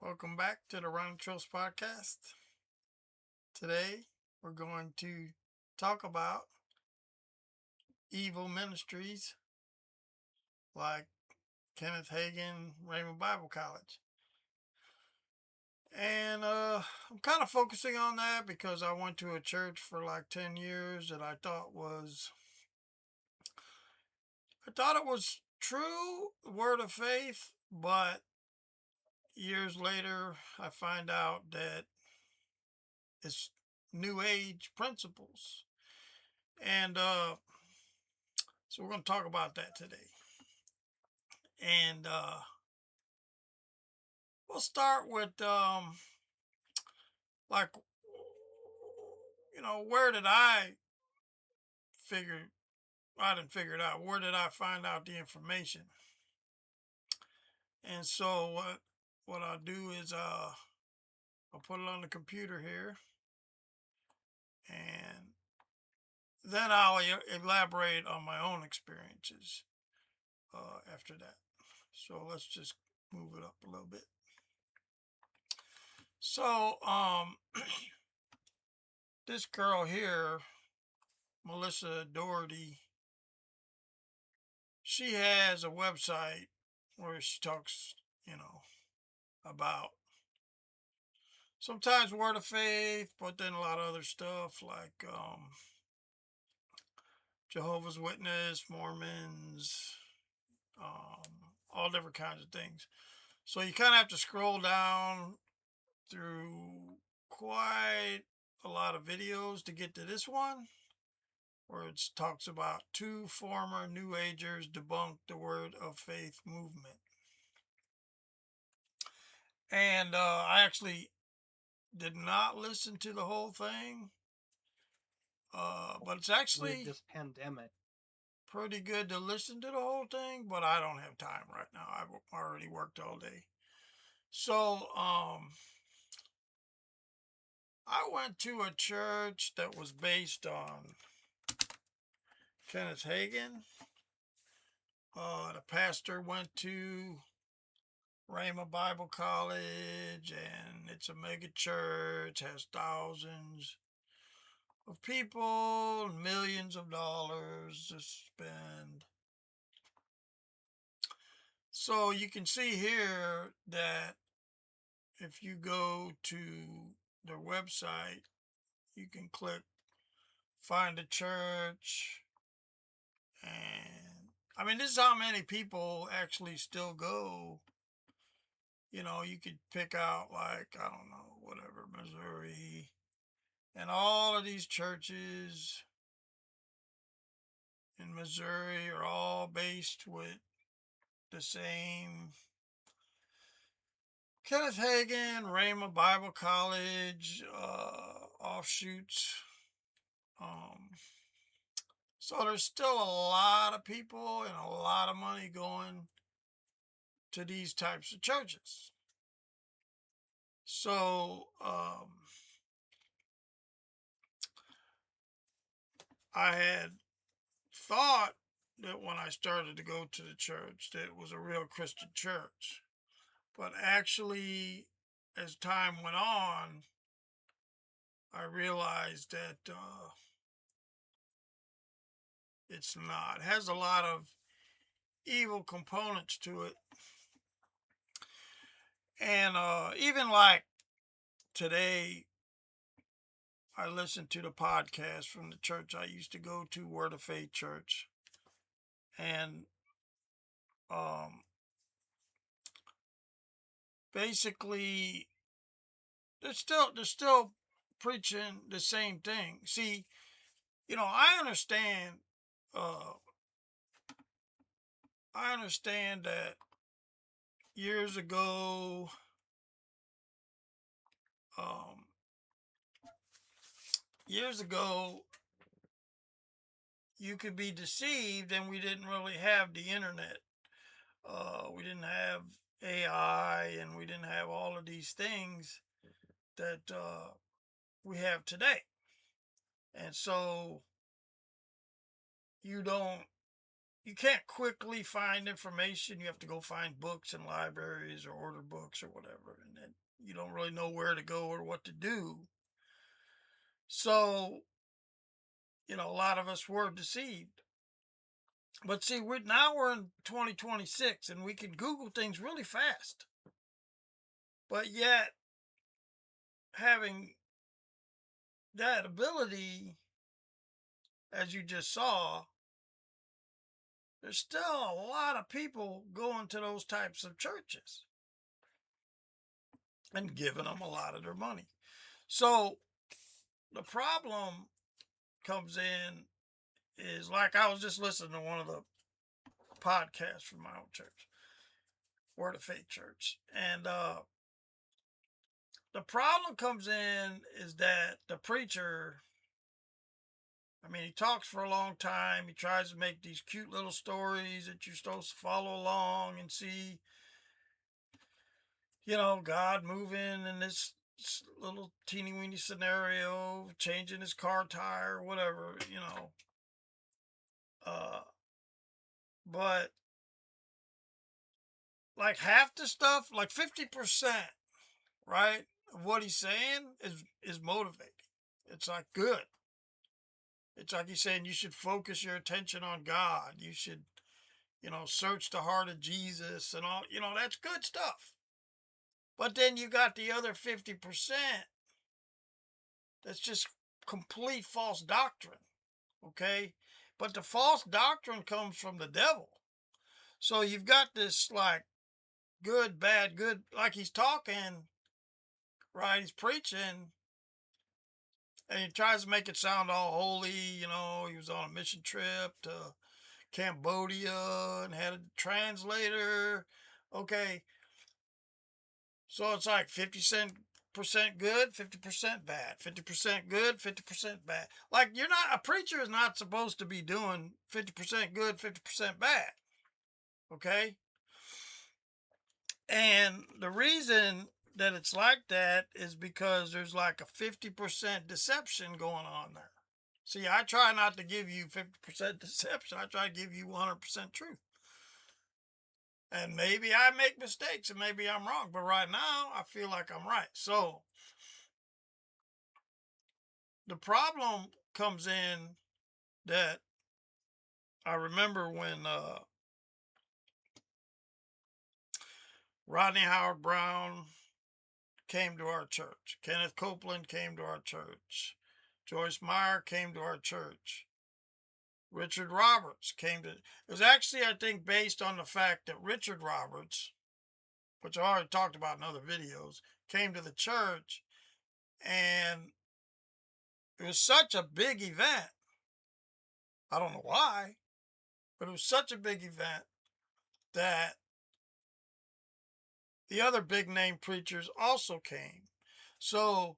Welcome back to the Running Trails podcast. Today we're going to talk about evil ministries like Kenneth Hagin, Raymond Bible College. And I'm kind of focusing on that because I went to a church for like 10 years that I thought it was true word of faith, but years later I find out that it's new age principles. And so we're going to talk about that today. And we'll start with like where did figure I didn't figure it out. Where did I find out the information? And so what I'll do is I'll put it on the computer here, and then I'll elaborate on my own experiences after that. So let's just move it up a little bit. So this girl here, Melissa Doherty, she has a website where she talks, about sometimes word of faith, but then a lot of other stuff like Jehovah's Witness, Mormons, all different kinds of things. So you kind of have to scroll down through quite a lot of videos to get to this one, where it talks about two former New Agers debunk the word of faith movement. And I actually did not listen to the whole thing, but it's actually with this pandemic. pretty good to listen to the whole thing, but I don't have time right now. I've already worked all day. So I went to a church that was based on Kenneth Hagin. The pastor went to Rhema Bible College, and it's a mega church, has thousands of people, millions of dollars to spend. So you can see here that if you go to their website, you can click find a church. And I mean, this is how many people actually still go. You could pick out, like, I don't know, whatever, Missouri. And all of these churches in Missouri are all based with the same Kenneth Hagin, Rhema Bible College, offshoots. So there's still a lot of people and a lot of money going to these types of churches. So I had thought that when I started to go to the church that it was a real Christian church. But actually, as time went on, I realized that it's not. It has a lot of evil components to it. And even like today, I listened to the podcast from the church I used to go to, Word of Faith Church. And basically, they're still preaching the same thing. See, I understand that years ago, um, you could be deceived, and we didn't really have the internet. We didn't have AI, and we didn't have all of these things that we have today. And so you don't you can't quickly find information. You have to go find books in libraries or order books or whatever, and then you don't really know where to go or what to do. So, a lot of us were deceived. But see, we're in 2026 and we can Google things really fast. But yet, having that ability, as you just saw, there's still a lot of people going to those types of churches and giving them a lot of their money. So the problem comes in is, like, I was just listening to one of the podcasts from my own church, Word of Faith Church, and the problem comes in is that the preacher, I mean, he talks for a long time. He tries to make these cute little stories that you're supposed to follow along and see, God moving in this little teeny weeny scenario, changing his car tire, whatever, Uh, but like half the stuff, like 50%, right, of what he's saying is motivating. It's like good. It's like he's saying you should focus your attention on God. You should, search the heart of Jesus and all, that's good stuff. But then you got the other 50% that's just complete false doctrine. Okay. But the false doctrine comes from the devil. So you've got this like good, bad, good, like he's talking, right? He's preaching and he tries to make it sound all holy. He was on a mission trip to Cambodia and had a translator. Okay. So it's like 50% good, 50% bad, 50% good, 50% bad. Like, a preacher is not supposed to be doing 50% good, 50% bad. Okay. And the reason that it's like that is because there's like a 50% deception going on there. See, I try not to give you 50% deception. I try to give you 100% truth. And maybe I make mistakes and maybe I'm wrong, but right now I feel like I'm right. So the problem comes in that I remember when Rodney Howard Brown came to our church, Kenneth Copeland came to our church, Joyce Meyer came to our church, Richard Roberts came to. It was actually, I think, based on the fact that Richard Roberts, which I already talked about in other videos, came to the church, and it was such a big event. I don't know why, but it was such a big event that the other big name preachers also came. So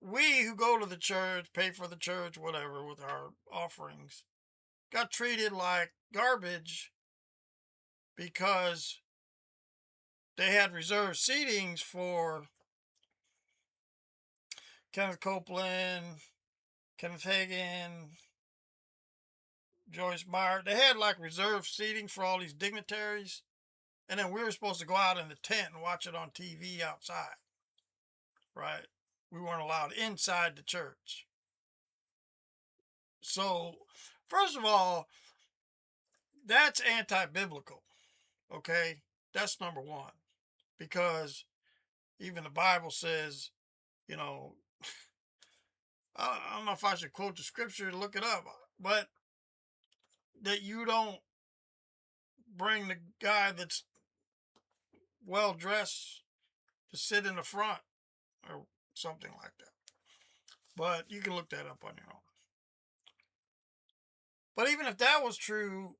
we who go to the church, pay for the church, whatever, with our offerings, got treated like garbage because they had reserved seatings for Kenneth Copeland, Kenneth Hagin, Joyce Meyer. They had like reserved seating for all these dignitaries. And then we were supposed to go out in the tent and watch it on TV outside. Right? We weren't allowed inside the church. So, first of all, that's anti-biblical. Okay? That's number one. Because even the Bible says, I don't know if I should quote the scripture to look it up, but that you don't bring the guy that's well dressed to sit in the front or something like that. But you can look that up on your own. But even if that was true,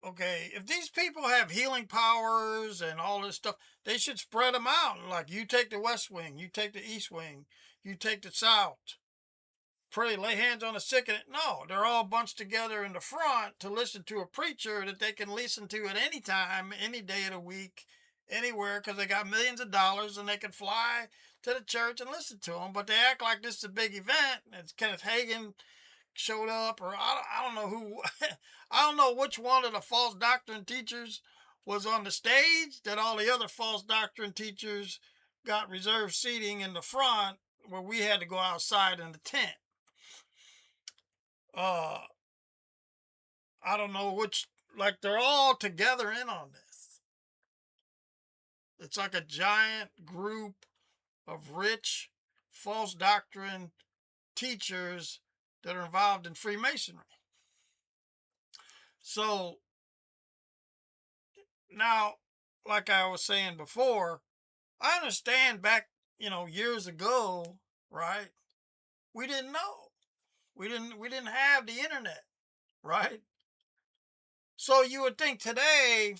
okay, if these people have healing powers and all this stuff, they should spread them out. Like, you take the west wing, you take the east wing, you take the south. Pray, lay hands on the sick. No, they're all bunched together in the front to listen to a preacher that they can listen to at any time, any day of the week, anywhere, because they got millions of dollars and they can fly to the church and listen to them. But they act like this is a big event. It's Kenneth Hagin showed up, or I don't know who, I don't know which one of the false doctrine teachers was on the stage, that all the other false doctrine teachers got reserved seating in the front where we had to go outside in the tent. Uh, I don't know which, like they're all together in on this. It's like a giant group of rich false doctrine teachers that are involved in Freemasonry. So now, like I was saying before, I understand back, years ago, right? We didn't know. We didn't have the internet, right? So you would think today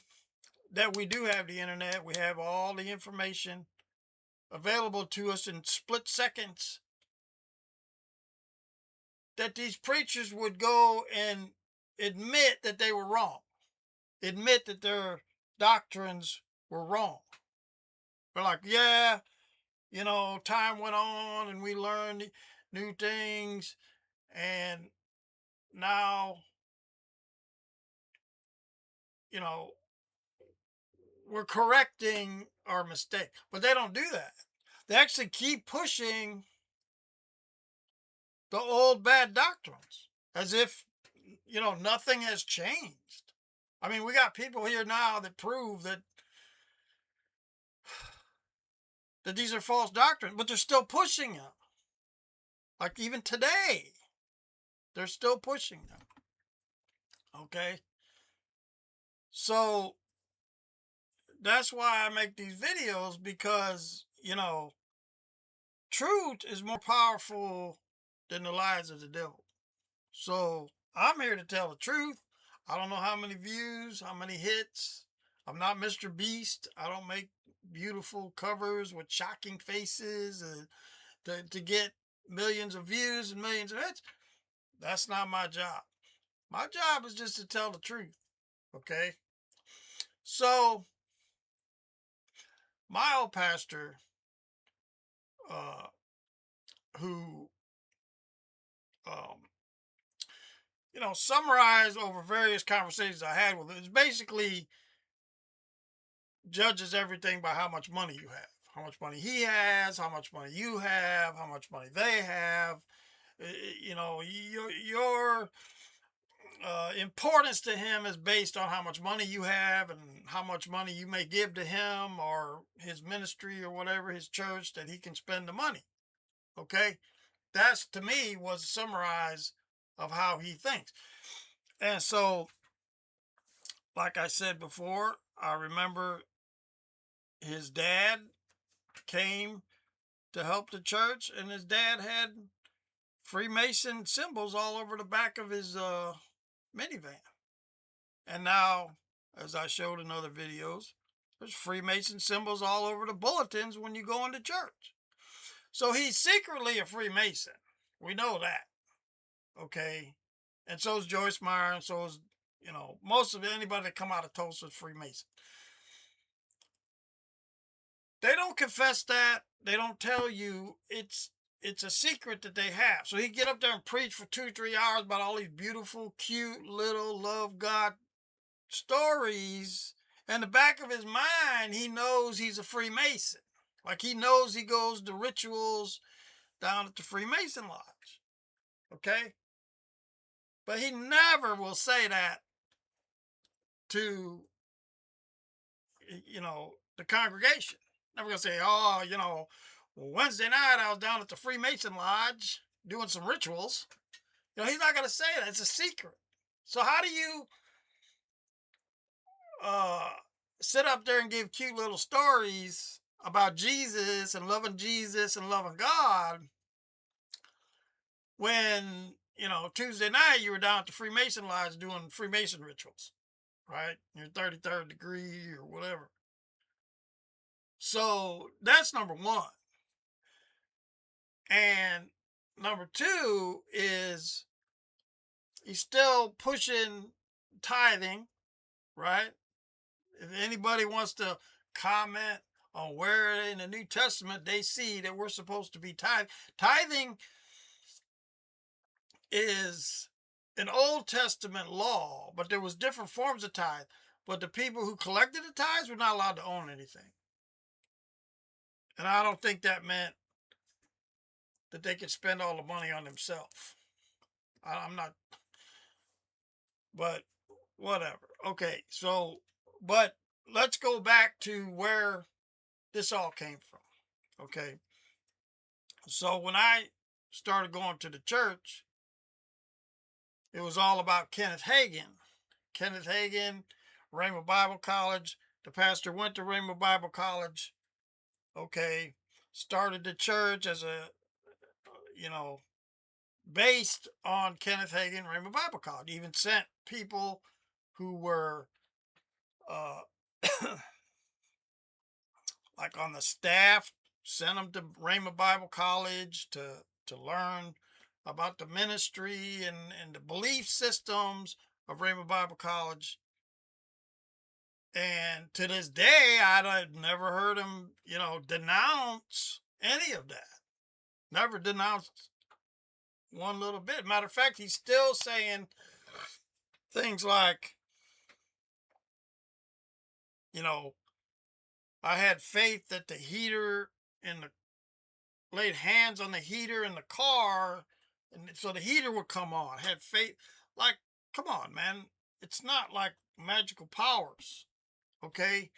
that we do have the internet, we have all the information available to us in split seconds, that these preachers would go and admit that they were wrong, admit that their doctrines were wrong. They're like, yeah, time went on and we learned new things, and now, you know, we're correcting our mistake. But they don't do that. They actually keep pushing the old bad doctrines as if, nothing has changed. I mean, we got people here now that prove that these are false doctrines, but they're still pushing them. Like even today, they're still pushing them. Okay. So that's why I make these videos, because, truth is more powerful than the lies of the devil. So I'm here to tell the truth. I don't know how many views, how many hits. I'm not Mr. Beast. I don't make beautiful covers with shocking faces to get millions of views and millions of hits. That's not my job. My job is just to tell the truth. Okay. So my old pastor, who, um, summarized over various conversations I had with him, is basically judges everything by how much money you have, how much money he has, how much money you have, how much money they have. Your importance to him is based on how much money you have and how much money you may give to him or his ministry or whatever, his church, that he can spend the money. Okay. That's, to me, was a summarize of how he thinks. And so, like I said before, I remember his dad came to help the church, and his dad had Freemason symbols all over the back of his minivan. And now, as I showed in other videos, there's Freemason symbols all over the bulletins when you go into church. So he's secretly a Freemason. We know that. Okay. And so is Joyce Meyer, and so is, most of anybody that come out of Tulsa is Freemason. They don't confess that. They don't tell you. It's a secret that they have. So he get up there and preach for 2-3 hours about all these beautiful, cute, little love God stories. In the back of his mind, he knows he's a Freemason. Like he knows he goes to rituals down at the Freemason Lodge. Okay? But he never will say that to, the congregation. Never gonna say, oh, Wednesday night I was down at the Freemason Lodge doing some rituals. He's not gonna say that. It's a secret. So how do you sit up there and give cute little stories about Jesus and loving God when, Tuesday night you were down at the Freemason Lodge doing Freemason rituals, right? Your 33rd degree or whatever. So that's number one. And number two is he's still pushing tithing, right? If anybody wants to comment on where in the New Testament they see that we're supposed to be tithing is an Old Testament law, but there was different forms of tithe. But the people who collected the tithes were not allowed to own anything. And I don't think that meant that they could spend all the money on themselves. I'm not, but whatever. Okay, so, but let's go back to where this all came from. Okay, so when I started going to the church, it was all about Kenneth Hagin. Kenneth Hagin, Rhema Bible College. The pastor went to Rhema Bible College. Okay, started the church as a, you know, based on Kenneth Hagin, Rhema Bible College. Even sent people who were uh, like on the staff, sent them to Rhema Bible College to learn about the ministry and the belief systems of Rhema Bible College. And to this day, I've never heard him, denounce any of that. Never denounced one little bit. Matter of fact, he's still saying things like, I had faith that the heater in the laid hands on the heater in the car, and so the heater would come on. I had faith. Like, come on, man. It's not like magical powers. Okay.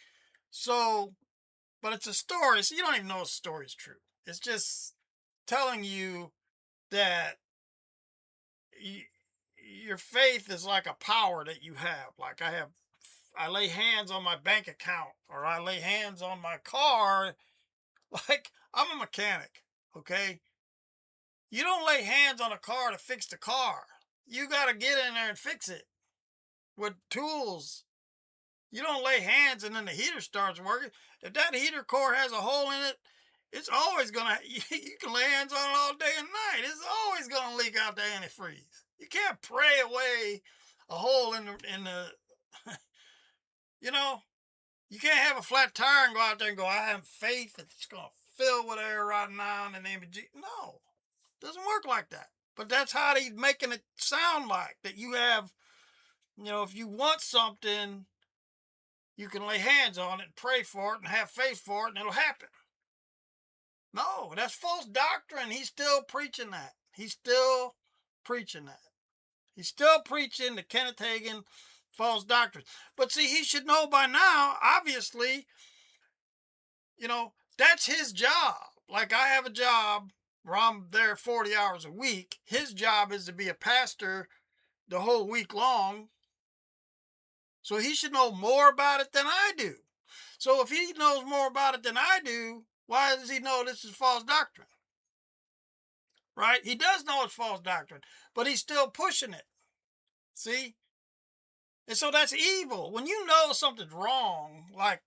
So, but it's a story. So you don't even know if the story is true. It's just telling you that your faith is like a power that you have. Like I lay hands on my bank account, or I lay hands on my car. Like, I'm a mechanic. Okay. You don't lay hands on a car to fix the car. You got to get in there and fix it with tools. You don't lay hands and then the heater starts working. If that heater core has a hole in it, it's always going to, you can lay hands on it all day and night. It's always going to leak out the antifreeze. You can't pray away a hole in the you know, you can't have a flat tire and go out there and go, I have faith that it's going to fill with air right now in the name of Jesus. No, it doesn't work like that. But that's how he's making it sound like that you have, if you want something, you can lay hands on it and pray for it and have faith for it and it'll happen. No, that's false doctrine. He's still preaching that. He's still preaching that. He's still preaching the Kenneth Hagin false doctrine. But see, he should know by now, obviously, that's his job. Like I have a job where I'm there 40 hours a week. His job is to be a pastor the whole week long. So he should know more about it than I do. So if he knows more about it than I do, why does he know this is false doctrine? Right? He does know it's false doctrine, but he's still pushing it. See? And so that's evil. When you know something's wrong, like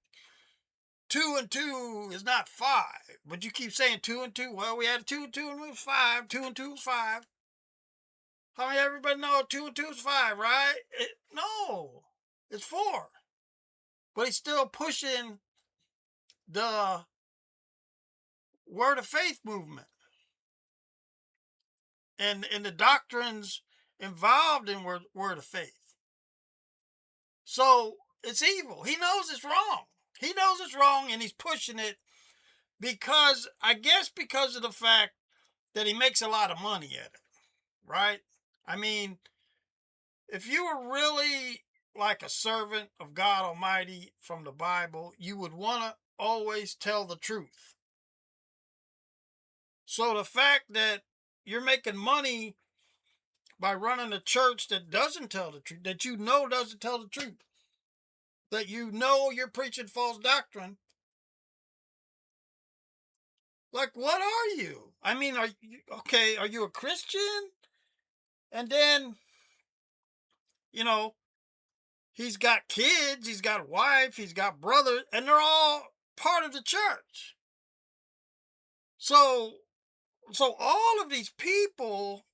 2 and 2 is not 5, but you keep saying 2 and 2. Well, we had 2 and 2 and it was 5. 2 and 2 is 5. How many everybody know 2 and 2 is 5, right? No, it's 4. But he's still pushing the word of faith movement and the doctrines involved in word of faith. So it's evil. He knows it's wrong. He knows it's wrong and he's pushing it because of the fact that he makes a lot of money at it, right? I mean, if you were really like a servant of God Almighty from the Bible, you would want to always tell the truth. So the fact that you're making money by running a church that doesn't tell the truth, that doesn't tell the truth, that you're preaching false doctrine, like, what are you? I mean, are you a Christian? And then, he's got kids, he's got a wife, he's got brothers, and they're all part of the church. So all of these people,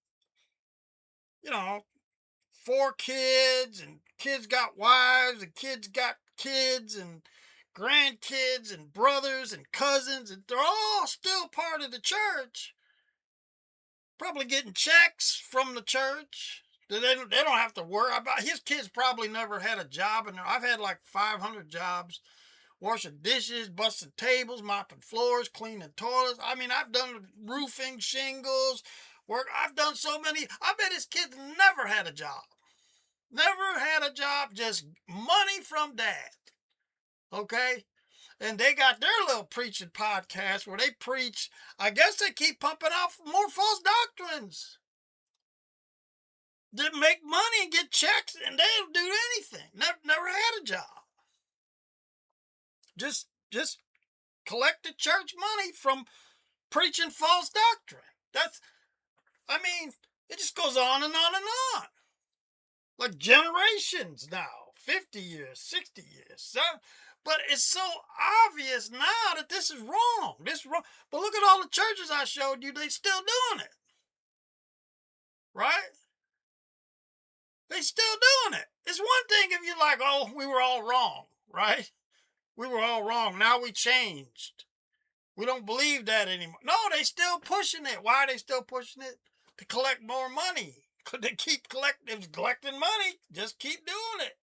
4 kids, and kids got wives, and kids got kids, and grandkids, and brothers, and cousins, and they're all still part of the church. probably getting checks from the church. They don't have to worry about. His kids probably never had a job, and I've had like 500 jobs: washing dishes, busting tables, mopping floors, cleaning toilets. I mean, I've done roofing, shingles, work. I've done so many. I bet his kids never had a job. Never had a job, just money from dad. Okay? And they got their little preaching podcast where they preach. I guess they keep pumping out more false doctrines that make money and get checks, and they don't do anything. Never had a job. Just collected church money from preaching false doctrine. I mean, it just goes on and on and on. Like generations now, 50 years, 60 years. But it's so obvious now that this is wrong. This is wrong. But look at all the churches I showed you, they still doing it. Right? They still doing it. It's one thing if you're like, oh, we were all wrong, right? We were all wrong. Now we changed. We don't believe that anymore. No, they still pushing it. Why are they still pushing it? To collect more money. They keep collecting money. Just keep doing it.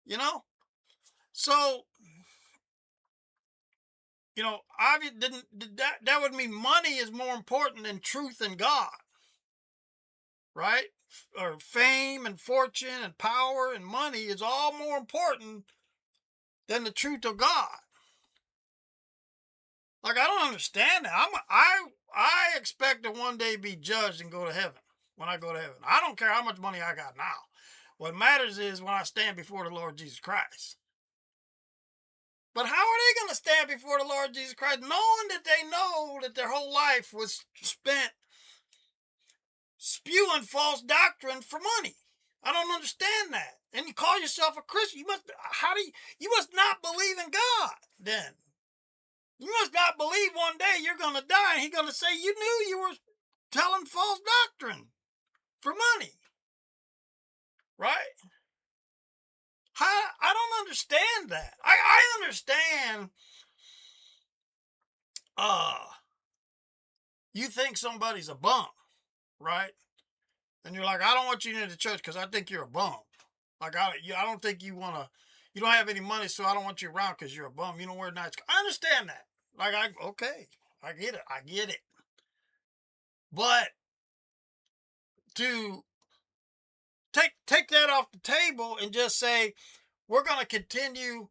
You know? So, obviously, that would mean money is more important than truth and God. Right? Or fame and fortune and power and money is all more important than the truth of God. Like, I don't understand that. I expect to one day be judged and go to heaven. When I go to heaven, I don't care how much money I got now. What matters is when I stand before the Lord Jesus Christ. But how are they going to stand before the Lord Jesus Christ knowing that they know that their whole life was spent spewing false doctrine for money? I don't understand that. And you call yourself a Christian, you must not believe in God then. You must not believe one day you're going to die and he's going to say you knew you were telling false doctrine for money. Right? I don't understand that. I understand you think somebody's a bum, right? And you're like, I don't want you in the church because I think you're a bum. Like, I don't think you don't have any money, so I don't want you around because you're a bum. You don't wear nice. I understand that. Like, okay, I get it. But to take that off the table and just say, we're going to continue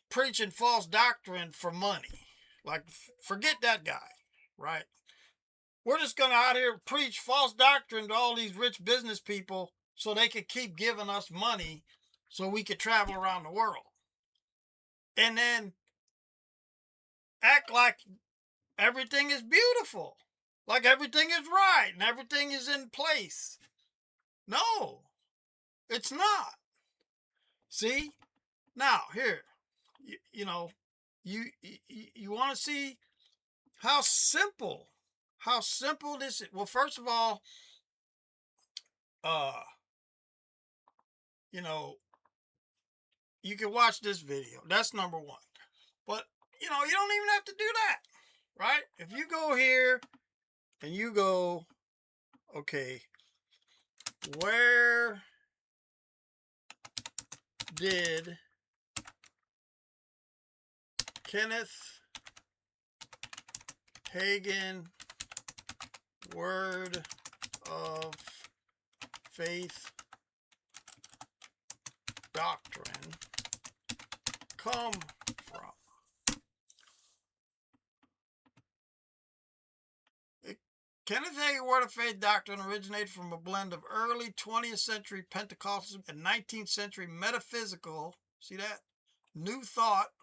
preaching false doctrine for money. Like, forget that guy, right? We're just going to out here preach false doctrine to all these rich business people so they could keep giving us money so we could travel around the world. And then act like everything is beautiful, like everything is right and everything is in place. No, it's not. See? Now, here, you want to see how simple this is. Well, first of all, you can watch this video. That's number one. But, you don't even have to do that, right? If you go here and you go, okay, where did Kenneth Hagin Word of Faith Doctrine come from? Kenneth Hagin Word of Faith Doctrine originated from a blend of early 20th century Pentecostalism and 19th century metaphysical, see that? New thought.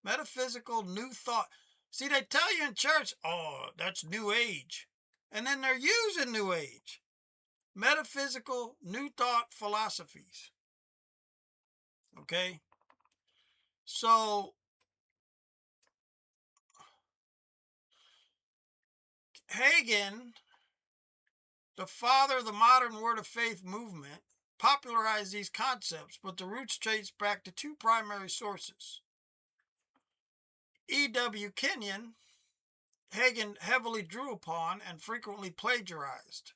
Metaphysical new thought. See, they tell you in church, oh, that's New Age. And then they're using New Age. Metaphysical new thought philosophies. Okay? So, Hagin, the father of the modern Word of Faith movement, popularized these concepts, but the roots trace back to two primary sources. E.W. Kenyon Hagen heavily drew upon and frequently plagiarized.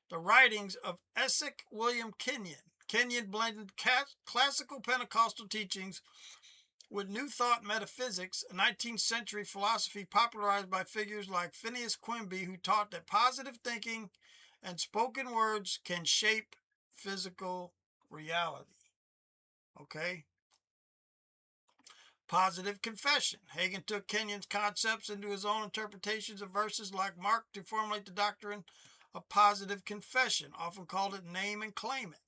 The writings of Essex William Kenyon. Kenyon blended classical Pentecostal teachings with New Thought metaphysics, a 19th century philosophy popularized by figures like Phineas Quimby, who taught that positive thinking and spoken words can shape physical reality. Okay? Positive confession. Hagen took Kenyon's concepts into his own interpretations of verses like Mark to formulate the doctrine of positive confession, often called it name and claim it.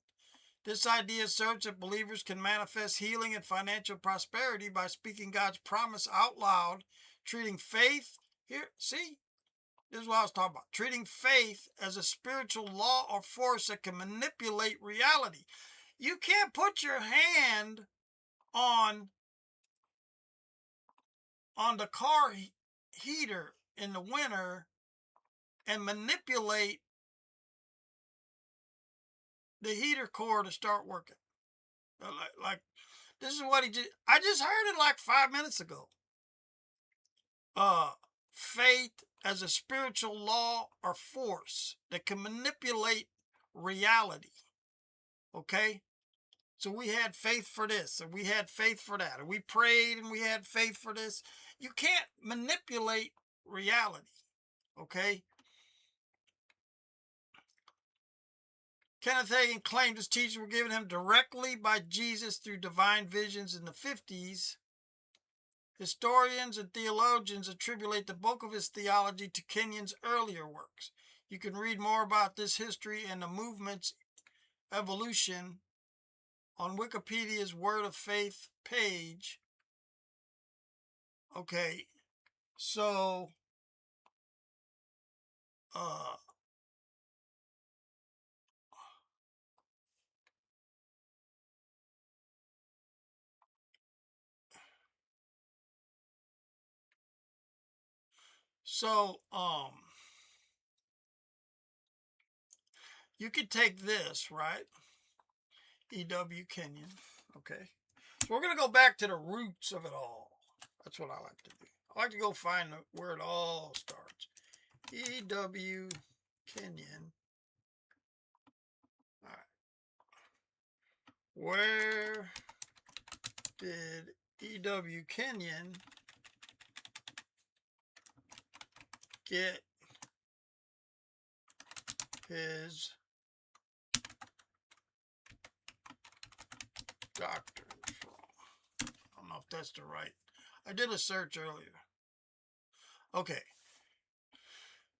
This idea asserts that believers can manifest healing and financial prosperity by speaking God's promise out loud, treating faith, here, see, this is what I was talking about, treating faith as a spiritual law or force that can manipulate reality. You can't put your hand on the car heater in the winter and manipulate the heater core to start working. Like this is what he did. I just heard it like 5 minutes ago. Faith as a spiritual law or force that can manipulate reality. Okay? So we had faith for this, and we had faith for that, and we prayed and we had faith for this. You can't manipulate reality. Okay? Kenneth Hagin claimed his teachings were given him directly by Jesus through divine visions in the 50s. Historians and theologians attribute the bulk of his theology to Kenyon's earlier works. You can read more about this history and the movement's evolution on Wikipedia's Word of Faith page. Okay, so you could take this, right? E.W. Kenyon. Okay. So we're going to go back to the roots of it all. That's what I like to do. I like to go find where it all starts. E.W. Kenyon. All right. Where did E.W. Kenyon get his doctrine from? I don't know if that's the right. I did a search earlier. Okay.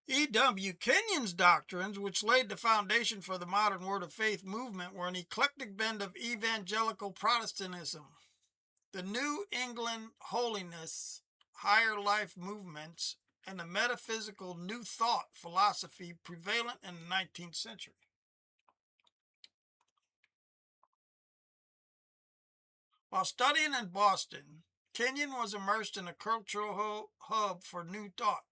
E.W. Kenyon's doctrines, which laid the foundation for the modern Word of Faith movement, were an eclectic blend of evangelical Protestantism, the New England holiness, higher life movements, and the metaphysical New Thought philosophy prevalent in the 19th century. While studying in Boston, Kenyon was immersed in a cultural hub for New Thought.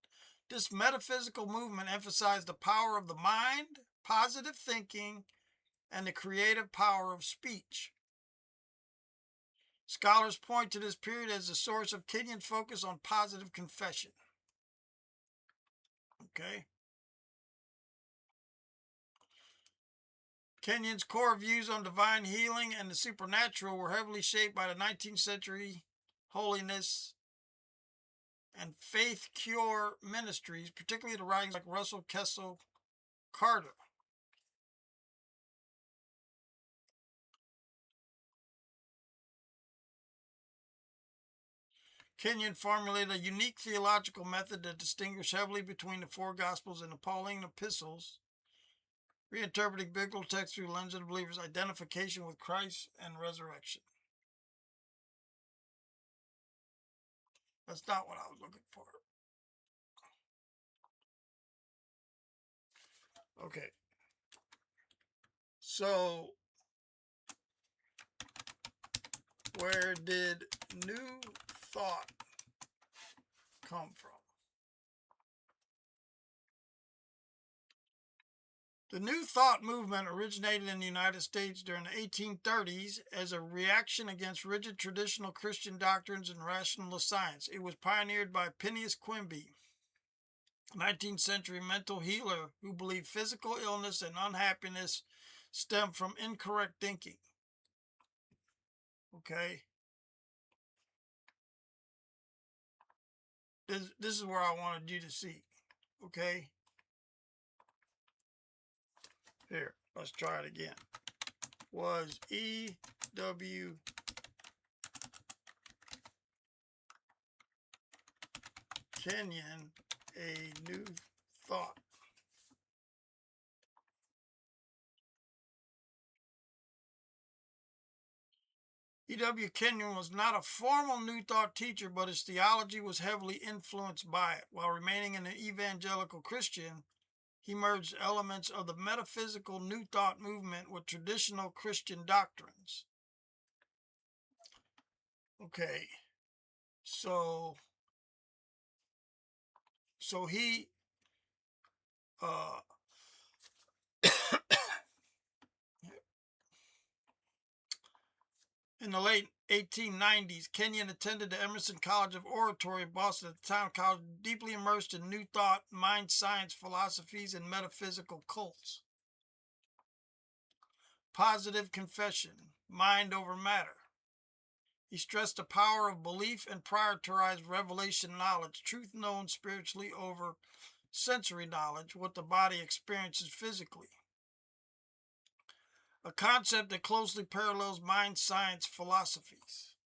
This metaphysical movement emphasized the power of the mind, positive thinking, and the creative power of speech. Scholars point to this period as the source of Kenyon's focus on positive confession. Okay. Kenyon's core views on divine healing and the supernatural were heavily shaped by the 19th century holiness and faith cure ministries, particularly the writings like Russell Kessel Carter. Kenyon formulated a unique theological method that distinguished heavily between the four Gospels and the Pauline epistles, reinterpreting biblical text through the lens of the believer's identification with Christ and resurrection. That's not what I was looking for. Okay. So, where did New Thought come from? The New Thought movement originated in the United States during the 1830s as a reaction against rigid traditional Christian doctrines and rationalist science. It was pioneered by Phineas Quimby. 19th century mental healer who believed physical illness and unhappiness stem from incorrect thinking. Okay. This is where I wanted you to see. Okay. Here, let's try it again. Was E.W. Kenyon a new thought? E.W. Kenyon was not a formal New Thought teacher, but his theology was heavily influenced by it. While remaining an evangelical Christian, he merged elements of the metaphysical New Thought movement with traditional Christian doctrines. Okay, so he uh, in the late 1890s, Kenyon attended the Emerson College of Oratory in Boston. At the time, college deeply immersed in New Thought, mind science philosophies, and metaphysical cults. Positive confession, mind over matter. He stressed the power of belief and prioritized revelation knowledge, truth known spiritually over sensory knowledge, what the body experiences physically. A concept that closely parallels mind science philosophies.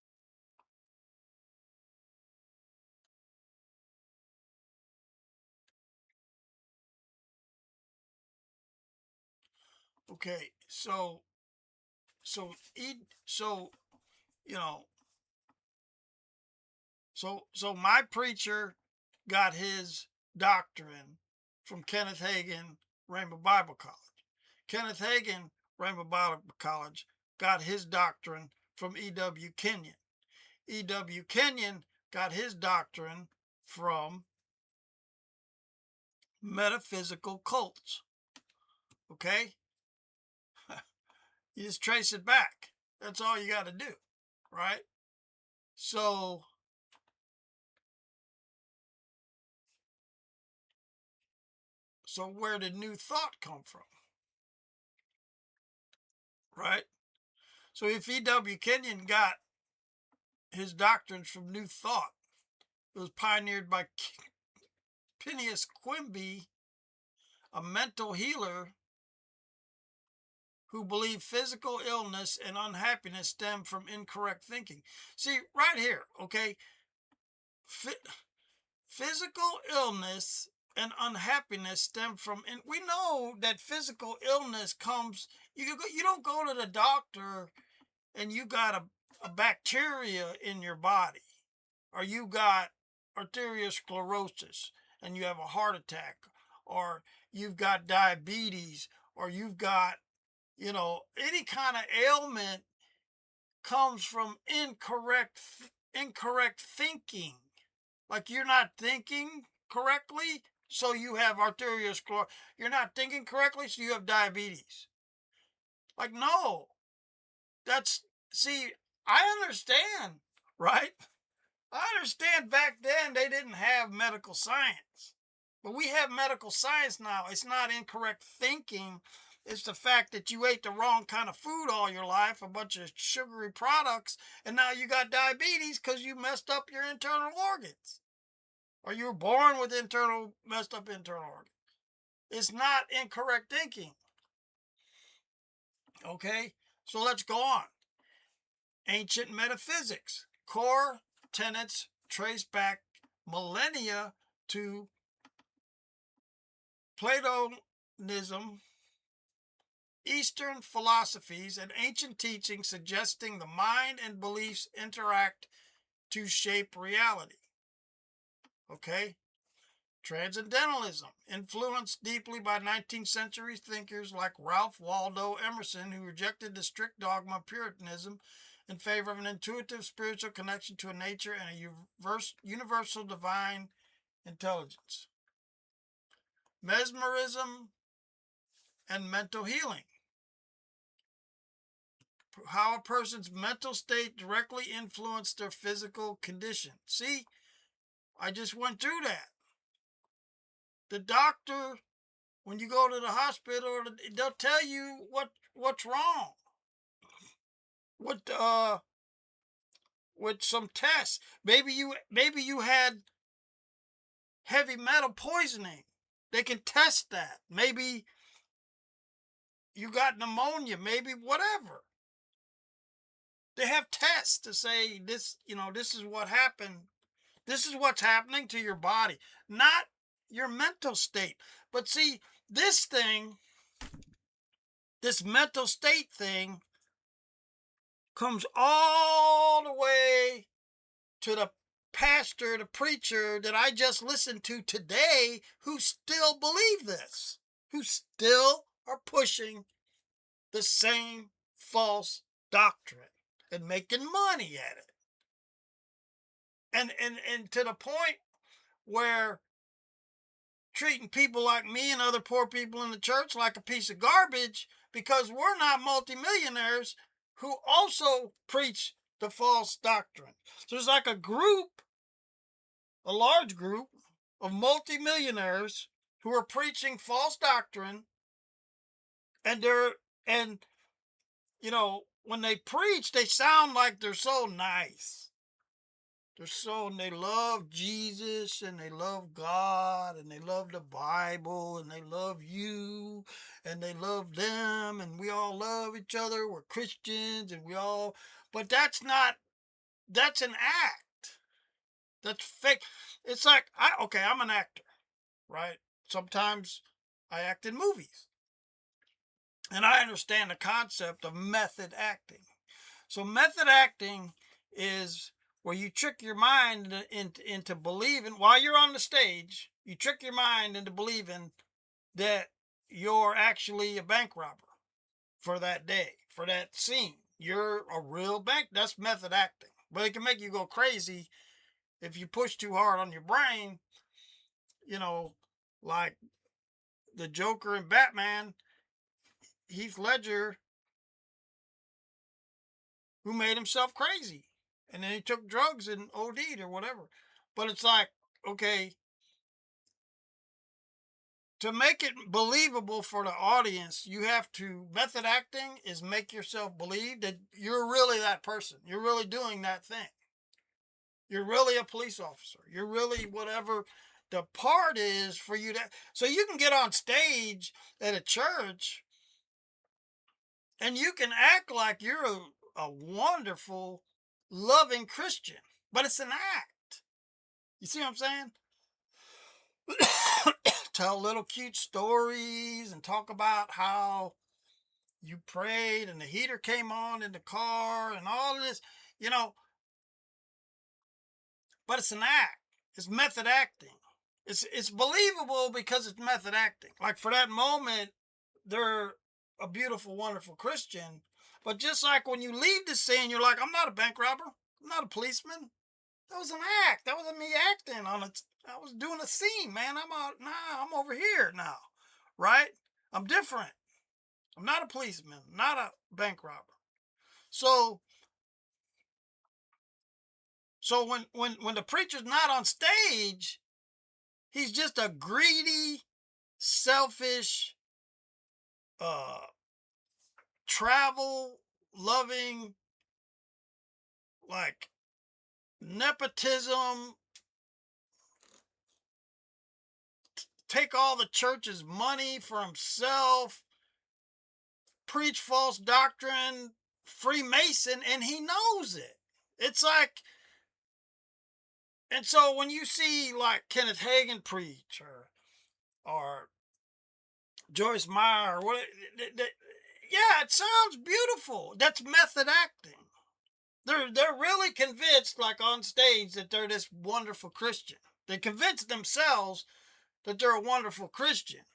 Okay, so you know, so my preacher got his doctrine from Kenneth Hagin, Rainbow Bible College. Kenneth Hagin, Rainbow Bible College, got his doctrine from E.W. Kenyon. E.W. Kenyon got his doctrine from metaphysical cults. Okay? You just trace it back. That's all you got to do, right? So where did New Thought come from? Right? So if E.W. Kenyon got his doctrines from New Thought, it was pioneered by Phineas Quimby, a mental healer who believed physical illness and unhappiness stem from incorrect thinking. See, right here, okay? Physical illness and unhappiness stem from, and we know that physical illness comes, you don't go to the doctor and you got a bacteria in your body, or you got arteriosclerosis and you have a heart attack, or you've got diabetes, or you've got, any kind of ailment comes from incorrect thinking. Like you're not thinking correctly, so you have arteriosclerosis. You're not thinking correctly, so you have diabetes. Like, no. See, I understand, right? I understand back then they didn't have medical science. But we have medical science now. It's not incorrect thinking. It's the fact that you ate the wrong kind of food all your life, a bunch of sugary products, and now you got diabetes because you messed up your internal organs. Or you were born with messed up internal organs. It's not incorrect thinking. Okay? So let's go on. Ancient metaphysics. Core tenets trace back millennia to Platonism, Eastern philosophies, and ancient teachings suggesting the mind and beliefs interact to shape reality. Okay? Transcendentalism, influenced deeply by 19th century thinkers like Ralph Waldo Emerson, who rejected the strict dogma of Puritanism in favor of an intuitive spiritual connection to a nature and a universal divine intelligence. Mesmerism and mental healing. How a person's mental state directly influenced their physical condition. See, I just went through that. the doctor, when you go to the hospital, they'll tell you what's wrong with some tests. Maybe you had heavy metal poisoning. They can test that. Maybe you got pneumonia. Maybe whatever. They have tests to say this. This is what happened. This is what's happening to your body, not your mental state. But see, this mental state thing, comes all the way to the pastor, the preacher that I just listened to today, who still believe this, who still are pushing the same false doctrine and making money at it. And to the point where treating people like me and other poor people in the church like a piece of garbage, because we're not multimillionaires who also preach the false doctrine. So there's like a large group of multimillionaires who are preaching false doctrine, and when they preach, they sound like they're so nice. They love Jesus, and they love God, and they love the Bible, and they love you, and they love them, and we all love each other. We're Christians, and but that's an act. That's fake. It's like, I'm an actor, right? Sometimes I act in movies, and I understand the concept of method acting. So method acting is where you trick your mind into believing, while you're on the stage, you trick your mind into believing that you're actually a bank robber for that day, for that scene. You're a real bank. That's method acting. But it can make you go crazy if you push too hard on your brain, like the Joker and Batman, Heath Ledger, who made himself crazy. And then he took drugs and OD'd or whatever. But it's like, okay, to make it believable for the audience, method acting is make yourself believe that you're really that person. You're really doing that thing. You're really a police officer. You're really whatever the part is for you so you can get on stage at a church and you can act like you're a wonderful, loving Christian, but it's an act. You see what I'm saying? Tell little cute stories and talk about how you prayed and the heater came on in the car and all of this, but it's an act. It's method acting. It's believable because it's method acting. Like for that moment, they're a beautiful, wonderful Christian. But just like when you leave the scene, you're like, I'm not a bank robber. I'm not a policeman. That was an act. That wasn't me acting on it. I was doing a scene, man. I'm over here now. Right? I'm different. I'm not a policeman. I'm not a bank robber. So when the preacher's not on stage, he's just a greedy, selfish, travel loving, like nepotism, take all the church's money for himself, preach false doctrine, Freemason, and he knows it. It's like, and so when you see like Kenneth Hagin preach or Joyce Meyer, yeah, it sounds beautiful. That's method acting. They're really convinced, like on stage, that they're this wonderful Christian. They convince themselves that they're a wonderful Christian.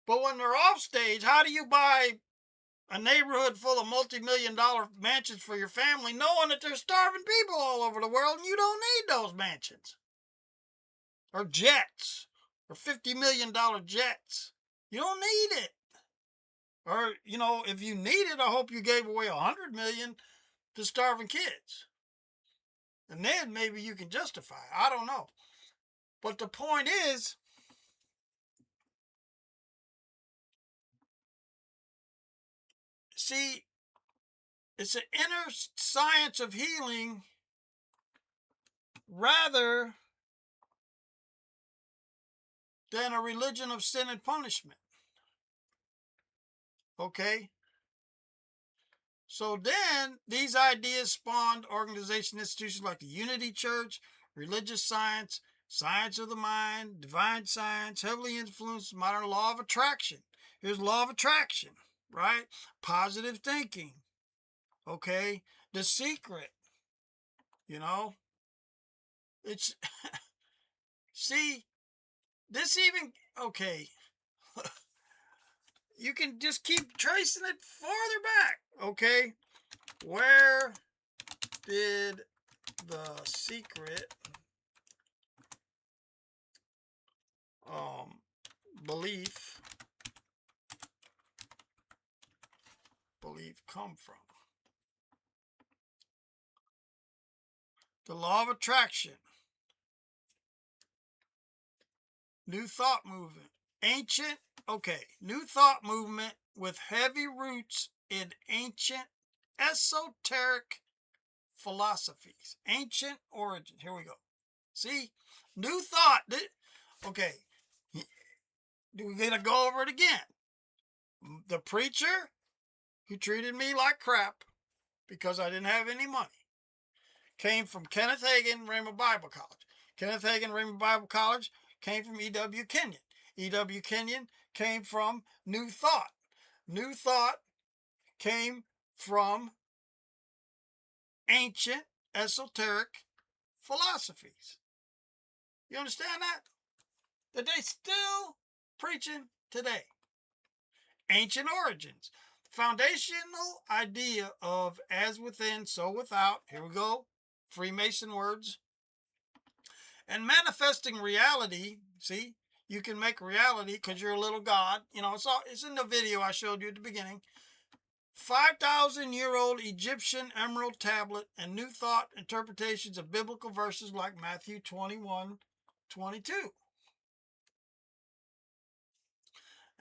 But when they're off stage, how do you buy a neighborhood full of multi-million-dollar mansions for your family, knowing that there's starving people all over the world and you don't need those mansions? Or jets, or $50 million jets. You don't need it. Or, if you need it, I hope you gave away $100 million to starving kids. And then maybe you can justify it. I don't know. But the point is, see, it's an inner science of healing rather than a religion of sin and punishment. Okay? So then these ideas spawned organization institutions like the Unity Church, religious science, science of the mind, divine science, heavily influenced modern law of attraction. Here's law of attraction, right? Positive thinking. Okay? The Secret. You know? It's see, this even okay. You can just keep tracing it farther back. Okay? Where did the Secret belief come from? The law of attraction. New thought movement. Ancient, okay, new thought movement with heavy roots in ancient esoteric philosophies. Ancient origin. Here we go. See? New thought. Okay. We're going to go over it again. The preacher who treated me like crap because I didn't have any money came from Kenneth Hagin, Rhema Bible College. Kenneth Hagin, Rhema Bible College came from E.W. Kenyon. E.W. Kenyon came from New Thought. New Thought came from ancient esoteric philosophies. You understand that? That they still preaching today. Ancient origins. Foundational idea of as within, so without. Here we go. Freemason words. And manifesting reality. See, you can make reality because you're a little god. You know, it's in the video I showed you at the beginning. 5,000-year-old Egyptian emerald tablet and new thought interpretations of biblical verses like Matthew 21:22.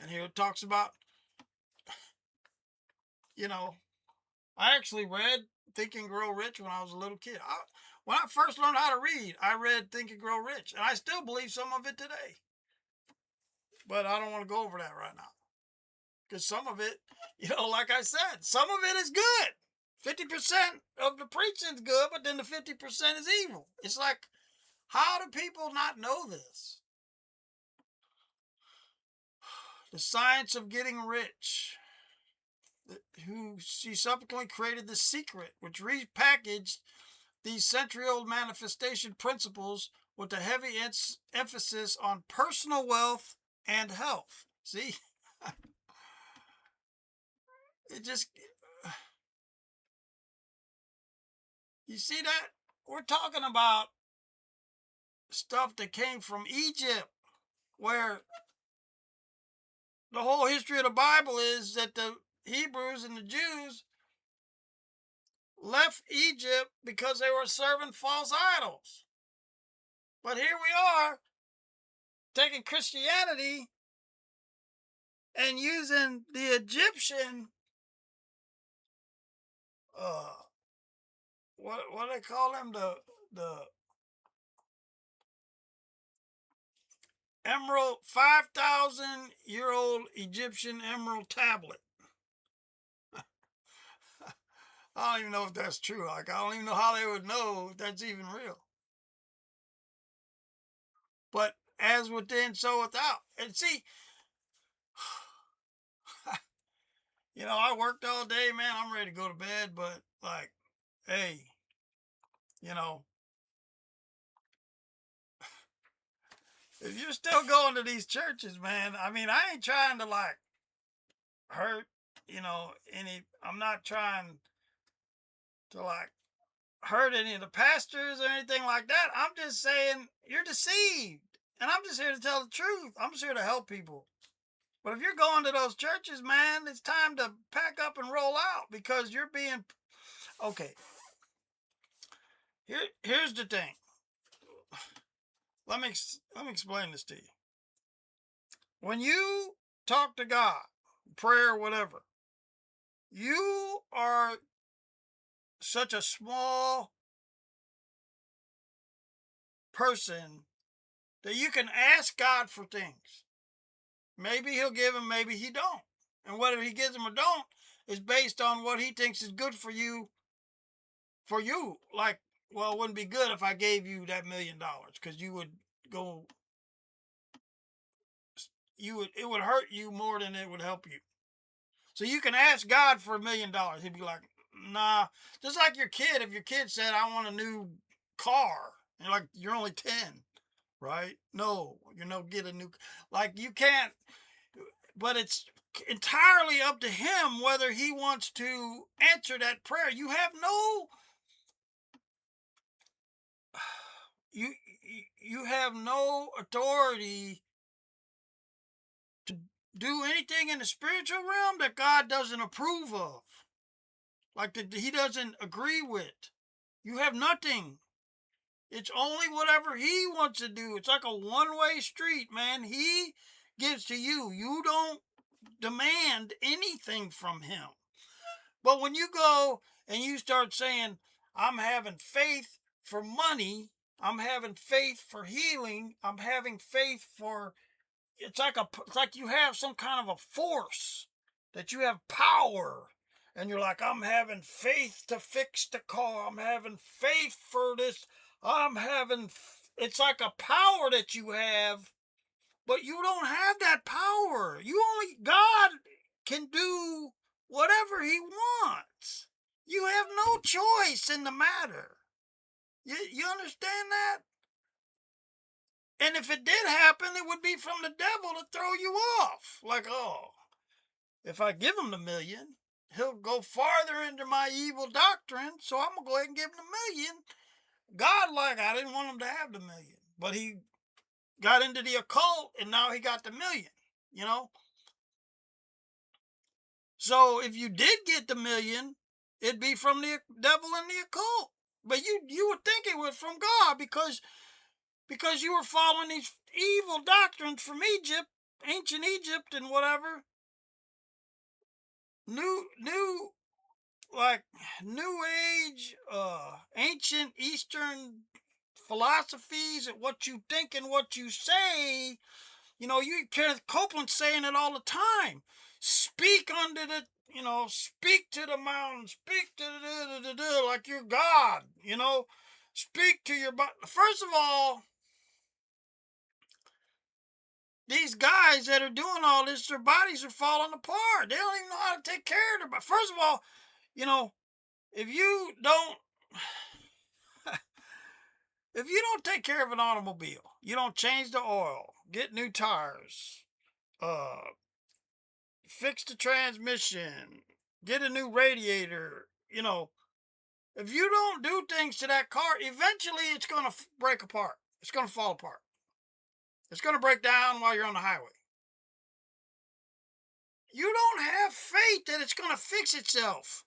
And here it talks about, you know, I actually read Think and Grow Rich when I was a little kid. When I first learned how to read, I read Think and Grow Rich. And I still believe some of it today. But I don't want to go over that right now. Because some of it, you know, like I said, some of it is good. 50% of the preaching is good, but then the 50% is evil. It's like, how do people not know this? The science of getting rich. She subsequently created The Secret, which repackaged these century-old manifestation principles with a heavy emphasis on personal wealth and health. See? It just... You see that? We're talking about stuff that came from Egypt, where the whole history of the Bible is that the Hebrews and the Jews left Egypt because they were serving false idols. But here we are, taking Christianity and using the Egyptian, what do they call them? The emerald, 5,000-year-old Egyptian emerald tablet. I don't even know if that's true. Like, I don't even know how they would know if that's even real. But as within, so without. And see, you know, I worked all day, man. I'm ready to go to bed, but like, hey, you know, if you're still going to these churches, man, I mean, I ain't trying to like hurt, you know, I'm not trying to like hurt any of the pastors or anything like that. I'm just saying you're deceived. And I'm just here to tell the truth. I'm just here to help people. But if you're going to those churches, man, it's time to pack up and roll out because you're being... Okay. Here's the thing. Let me explain this to you. When you talk to God, prayer, whatever, You are such a small person that you can ask God for things. Maybe he'll give them, maybe he don't. And whether he gives them or don't is based on what he thinks is good for you. For you, like, well, it wouldn't be good if I gave you that $1,000,000 because you would go, it would hurt you more than it would help you. So you can ask God for $1,000,000. He'd be like, nah. Just like your kid, if your kid said, I want a new car, and you're like, you're only 10, right? No, get a new, like, you can't, but it's entirely up to him whether he wants to answer that prayer. You have no, you you have no authority to do anything in the spiritual realm that God doesn't approve of, like that he doesn't agree with. You have nothing. It's only whatever he wants to do. It's like a one-way street, man. He gives to you. You don't demand anything from him. But when you go and you start saying, I'm having faith for money, I'm having faith for healing, I'm having faith for, it's like you have some kind of a force, that you have power, and you're like, I'm having faith to fix the car, I'm having faith for this, it's like a power that you have, but you don't have that power. God can do whatever he wants. You have no choice in the matter. You understand that? And if it did happen, it would be from the devil to throw you off. Like, oh, if I give him the $1,000,000, he'll go farther into my evil doctrine, so I'm going to go ahead and give him the $1,000,000. God, like, I didn't want him to have the $1,000,000, but he got into the occult, and now he got the $1,000,000, you know? So if you did get the $1,000,000, it'd be from the devil and the occult. But you would think it was from God because you were following these evil doctrines from Egypt, ancient Egypt, and whatever. New like New Age, ancient Eastern philosophies, and what you think and what you say. Kenneth Copeland saying it all the time. Speak under the, speak to the mountain, speak to the, like you're God, speak to your body. First of all, these guys that are doing all this, their bodies are falling apart. They don't even know how to take care of their body. First of all, if you don't, if you don't take care of an automobile, you don't change the oil, get new tires, uh, fix the transmission, get a new radiator, if you don't do things to that car, eventually it's going to break apart. It's going to fall apart. It's going to break down while you're on the highway. You don't have faith that it's going to fix itself.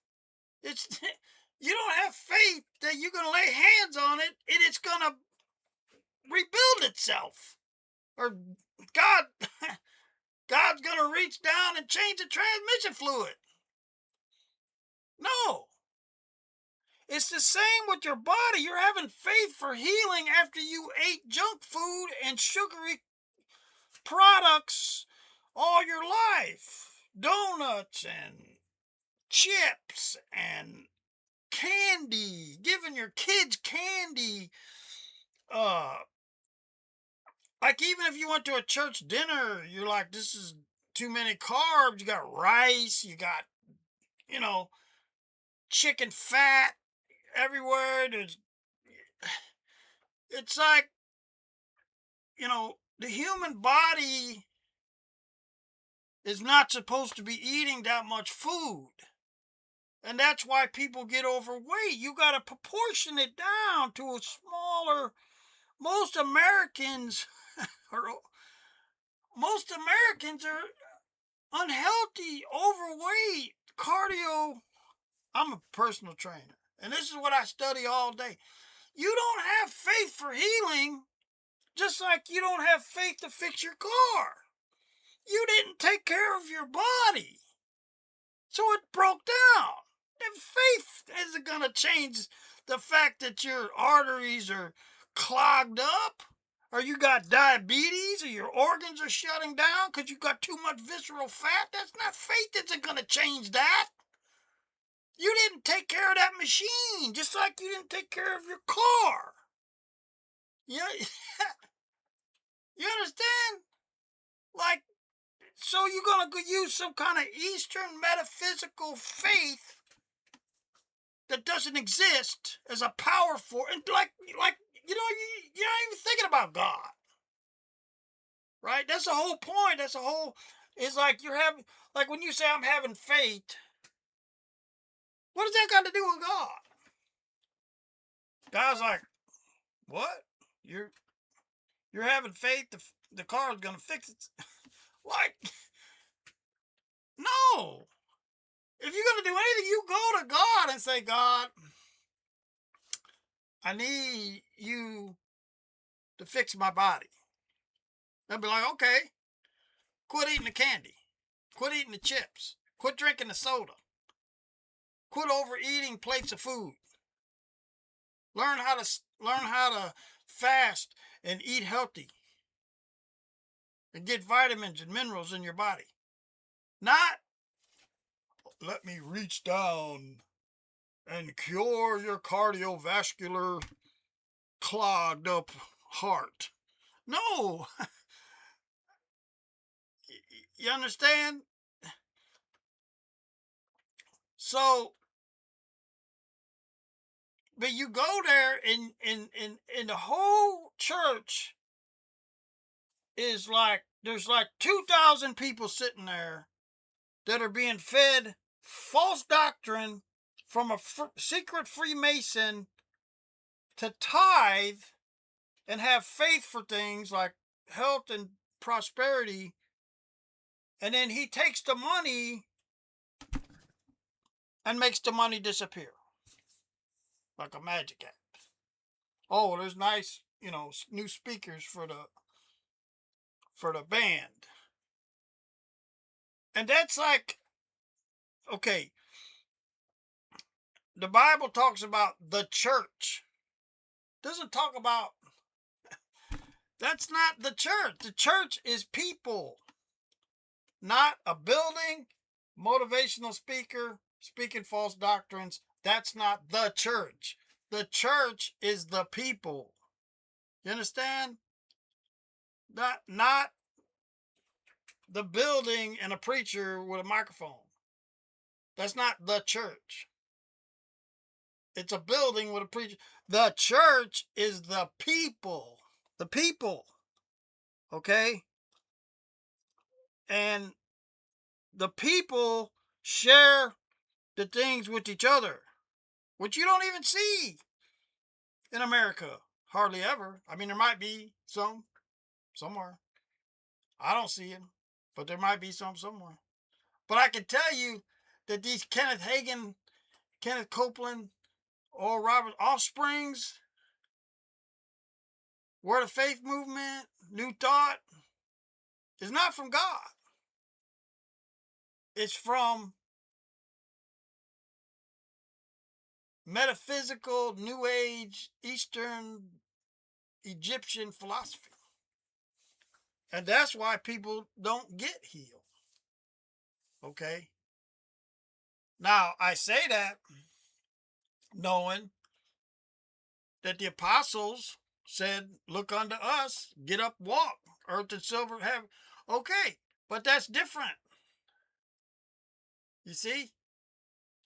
It's you don't have faith that you're going to lay hands on it and it's going to rebuild itself. Or God's going to reach down and change the transmission fluid. No. It's the same with your body. You're having faith for healing after you ate junk food and sugary products all your life. Donuts and chips and candy. Giving your kids candy. Like, even if you went to a church dinner, you're like, this is too many carbs. You got rice. You got, chicken fat everywhere. It's like, the human body is not supposed to be eating that much food. And that's why people get overweight. You got to proportion it down to a smaller. Most Americans are unhealthy, overweight, cardio. I'm a personal trainer, and this is what I study all day. You don't have faith for healing, just like you don't have faith to fix your car. You didn't take care of your body. So it broke down. And faith isn't going to change the fact that your arteries are clogged up, or you got diabetes, or your organs are shutting down because you got too much visceral fat. That's not faith. Isn't going to change that. You didn't take care of that machine, just like you didn't take care of your car. You, you understand? Like, so you're going to use some kind of Eastern metaphysical faith that doesn't exist as a powerful, and like you're not even thinking about God, right? That's the whole point. That's the whole. It's like you're having, like when you say I'm having faith. What does that got to do with God? God's like, what? You're having faith the car is gonna fix it. Like, no. If you're gonna do anything, you go to God and say, God, I need you to fix my body. They'll be like, okay, quit eating the candy. Quit eating the chips. Quit drinking the soda. Quit overeating plates of food. Learn how to fast and eat healthy. And get vitamins and minerals in your body. Not let me reach down and cure your cardiovascular clogged up heart. No. You understand? So, but you go there and the whole church is like, there's like 2,000 people sitting there that are being fed false doctrine from a secret Freemason to tithe and have faith for things like health and prosperity. And then he takes the money and makes the money disappear like a magic act. Oh, there's nice, new speakers for the band. And that's like, okay, the Bible talks about the church. Doesn't talk about, that's not the church. The church is people, not a building, motivational speaker, speaking false doctrines. That's not the church. The church is the people. You understand? Not the building and a preacher with a microphone. That's not the church. It's a building with a preacher. The church is the people. The people. Okay? And the people share the things with each other, which you don't even see in America. Hardly ever. I mean, there might be some somewhere. I don't see it, but there might be some somewhere. But I can tell you that these Kenneth Hagin, Kenneth Copeland, Oral Roberts offsprings, Word of Faith movement, New Thought, is not from God. It's from metaphysical, New Age, Eastern, Egyptian philosophy. And that's why people don't get healed. Okay? Now, I say that knowing that the apostles said, look unto us, get up, walk, earth and silver have. Okay, but that's different. You see?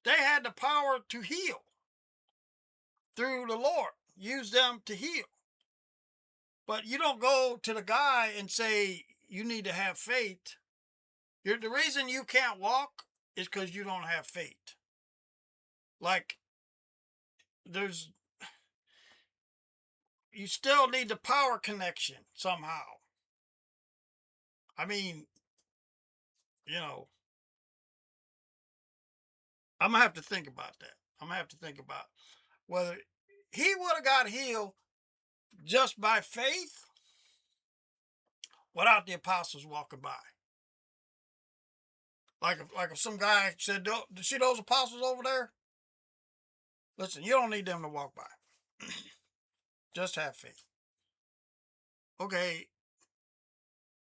They had the power to heal through the Lord. Use them to heal. But you don't go to the guy and say, you need to have faith. The reason you can't walk is because you don't have faith. Like, you still need the power connection somehow. I mean, I'm going to have to think about that. I'm going to have to think about whether he would have got healed just by faith without the apostles walking by. Like if some guy said, see those apostles over there? Listen, you don't need them to walk by. Just have faith. Okay,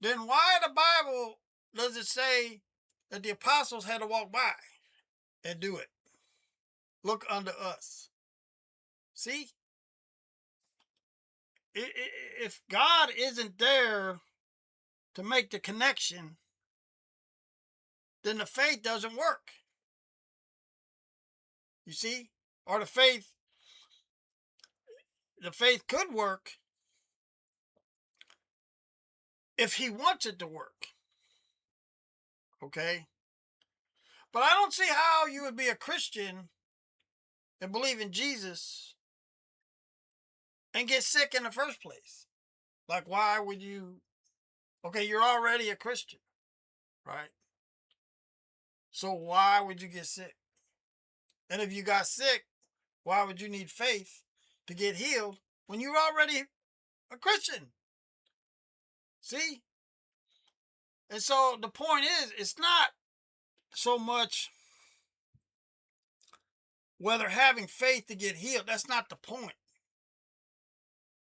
then why the Bible does it say that the apostles had to walk by and do it? Look unto us. See? If God isn't there to make the connection, then the faith doesn't work. You see? Or the faith could work if he wants it to work. Okay? But I don't see how you would be a Christian and believe in Jesus and get sick in the first place. Like, why would you? Okay, you're already a Christian, right? So why would you get sick? And if you got sick, why would you need faith to get healed when you're already a Christian? See? And so the point is, it's not so much whether having faith to get healed. That's not the point.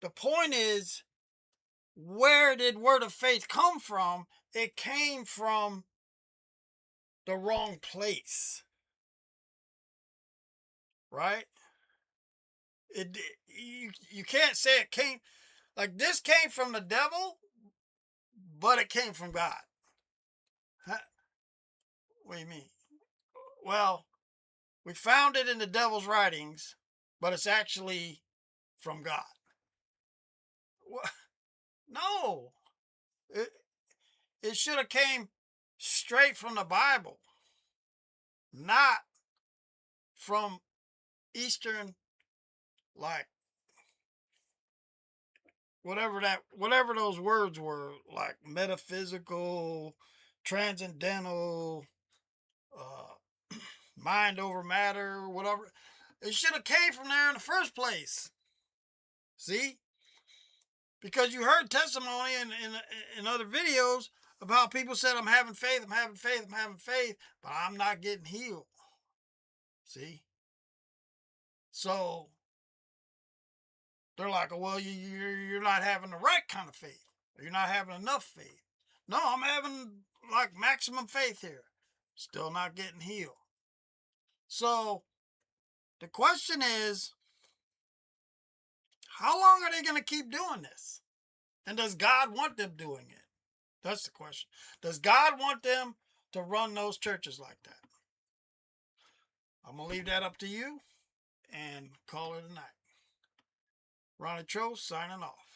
The point is, where did word of faith come from? It came from the wrong place, right? You can't say it came, like this came from the devil, but it came from God. Huh? What do you mean? Well, we found it in the devil's writings, but it's actually from God. What? No, it should have came straight from the Bible, not from Eastern, like whatever those words were, like metaphysical, transcendental, mind over matter, whatever. It should have came from there in the first place. See? Because you heard testimony in other videos about people said, I'm having faith, I'm having faith, I'm having faith, but I'm not getting healed. See? So they're like, well, you're not having the right kind of faith. Or you're not having enough faith. No, I'm having like maximum faith here. Still not getting healed. So the question is, how long are they going to keep doing this? And does God want them doing it? That's the question. Does God want them to run those churches like that? I'm going to leave that up to you and call it a night. Ronnie Tro signing off.